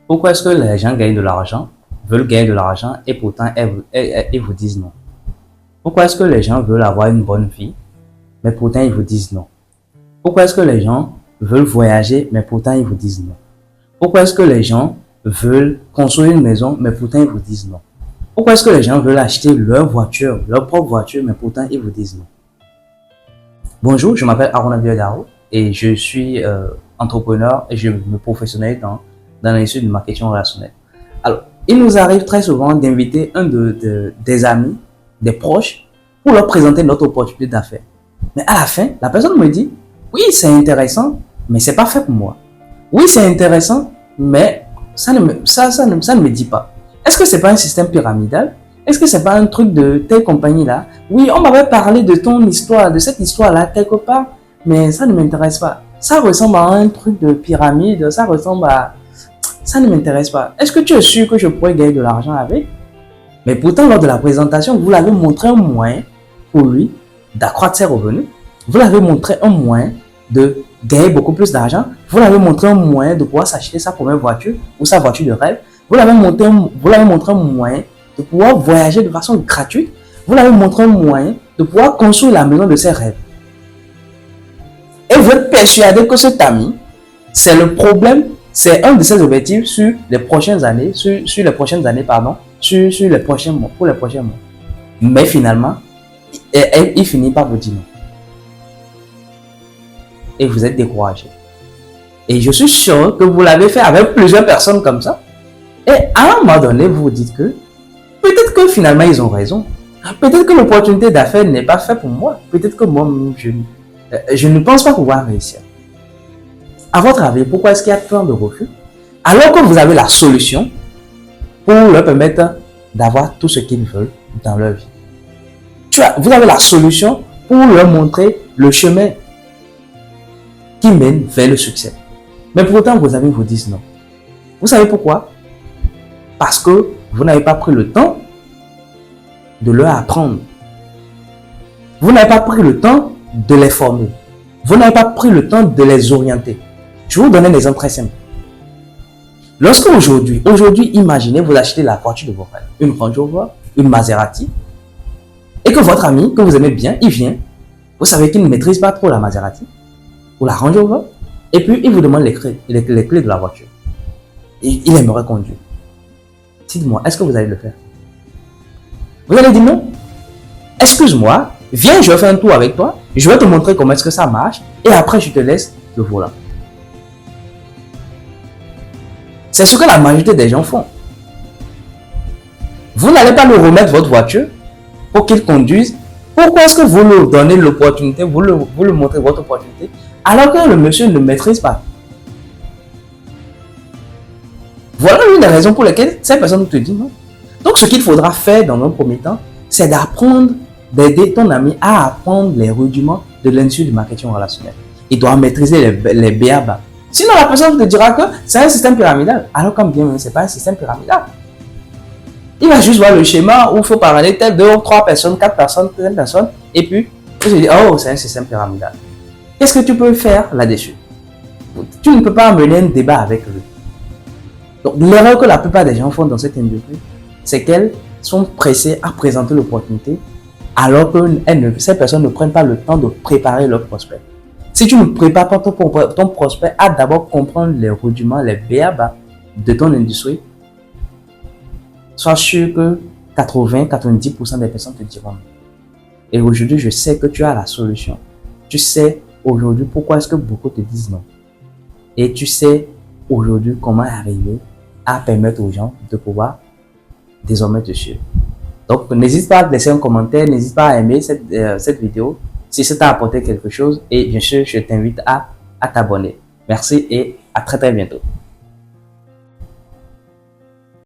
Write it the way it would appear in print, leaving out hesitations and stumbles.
Pourquoi est-ce que les gens gagnent de l'argent, veulent gagner de l'argent et pourtant ils vous disent non? Pourquoi est-ce que les gens veulent avoir une bonne vie, mais pourtant ils vous disent non? Pourquoi est-ce que les gens veulent voyager, mais pourtant ils vous disent non? Pourquoi est-ce que les gens veulent construire une maison, mais pourtant ils vous disent non? Pourquoi est-ce que les gens veulent acheter leur voiture, leur propre voiture, mais pourtant ils vous disent non? Bonjour, je m'appelle Aruna Biodaro et je suis entrepreneur et je me professionnalise dans l'industrie du marketing relationnel. Alors, il nous arrive très souvent d'inviter des amis, des proches, pour leur présenter notre opportunité d'affaires. Mais à la fin, la personne me dit, oui, c'est intéressant, mais c'est pas fait pour moi. Oui, c'est intéressant, mais ça ne me dit pas. Est-ce que c'est pas un système pyramidal? Est-ce que c'est pas un truc de telle compagnie là? Oui, on m'avait parlé de ton histoire, de cette histoire là quelque part, mais ça ne m'intéresse pas. Ça ressemble à un truc de pyramide, ça ressemble à... Ça ne m'intéresse pas. Est-ce que tu es sûr que je pourrais gagner de l'argent avec? Mais pourtant, lors de la présentation, vous l'avez montré un moyen pour lui d'accroître ses revenus. Vous l'avez montré un moyen de gagner beaucoup plus d'argent. Vous l'avez montré un moyen de pouvoir s'acheter sa première voiture ou sa voiture de rêve. Vous l'avez montré un moyen de pouvoir voyager de façon gratuite. Vous l'avez montré un moyen de pouvoir construire la maison de ses rêves. Et vous êtes persuadé que cet ami, c'est le problème, c'est un de ses objectifs sur les prochaines années, sur les prochains mois, pour les prochains mois. Mais finalement, il finit par vous dire non. Et vous êtes découragé. Et je suis sûr que vous l'avez fait avec plusieurs personnes comme ça. Et à un moment donné, vous vous dites que peut-être que finalement ils ont raison. Peut-être que l'opportunité d'affaires n'est pas faite pour moi. Peut-être que moi, je ne pense pas pouvoir réussir. À votre avis, pourquoi est-ce qu'il y a tant de refus? Alors que vous avez la solution pour leur permettre d'avoir tout ce qu'ils veulent dans leur vie. Vous avez la solution pour leur montrer le chemin qui mène vers le succès. Mais pourtant, vos amis vous disent non. Vous savez pourquoi? Parce que vous n'avez pas pris le temps de leur apprendre. Vous n'avez pas pris le temps de les former. Vous n'avez pas pris le temps de les orienter. Je vais vous donner un exemple très simple. Lorsque aujourd'hui, imaginez vous achetez la voiture de vos rêves, une Range Rover, une Maserati, et que votre ami, que vous aimez bien, il vient, vous savez qu'il ne maîtrise pas trop la Maserati ou la Range Rover, et puis il vous demande les clés de la voiture. Et il aimerait conduire. Dites-moi, est-ce que vous allez le faire? Vous allez dire non. Excuse-moi, viens, je vais faire un tour avec toi, je vais te montrer comment est-ce que ça marche, et après je te laisse le volant. C'est ce que la majorité des gens font. Vous n'allez pas lui remettre votre voiture pour qu'il conduise. Pourquoi est-ce que vous lui donnez l'opportunité, vous lui montrez votre opportunité, alors que le monsieur ne maîtrise pas? Voilà l'une des raisons pour lesquelles cette personne te dit non. Donc ce qu'il faudra faire dans un premier temps, c'est d'apprendre, d'aider ton ami à apprendre les rudiments de l'industrie du marketing relationnel. Il doit maîtriser les b.a.-ba. Sinon, la personne te dira que c'est un système pyramidal. Alors comme bien, ce n'est pas un système pyramidal. Il va juste voir le schéma où il faut parler telle 2 ou 3 personnes, 4 personnes, 5 personnes, et puis il se dit, oh, c'est un système pyramidal. Qu'est-ce que tu peux faire là-dessus? Tu ne peux pas mener un débat avec lui. Donc, l'erreur que la plupart des gens font dans cette industrie, c'est qu'elles sont pressées à présenter l'opportunité, alors que ces personnes ne prennent pas le temps de préparer leur prospect. Si tu ne prépares pas ton prospect à d'abord comprendre les rudiments, les b.a.-ba de ton industrie, sois sûr que 80-90% des personnes te diront non. Et aujourd'hui, je sais que tu as la solution. Tu sais aujourd'hui pourquoi est-ce que beaucoup te disent non. Et tu sais aujourd'hui comment arriver à permettre aux gens de pouvoir désormais te suivre. Donc, n'hésite pas à laisser un commentaire, n'hésite pas à aimer cette vidéo si ça t'a apporté quelque chose, et bien sûr, je t'invite à t'abonner. Merci et à très bientôt.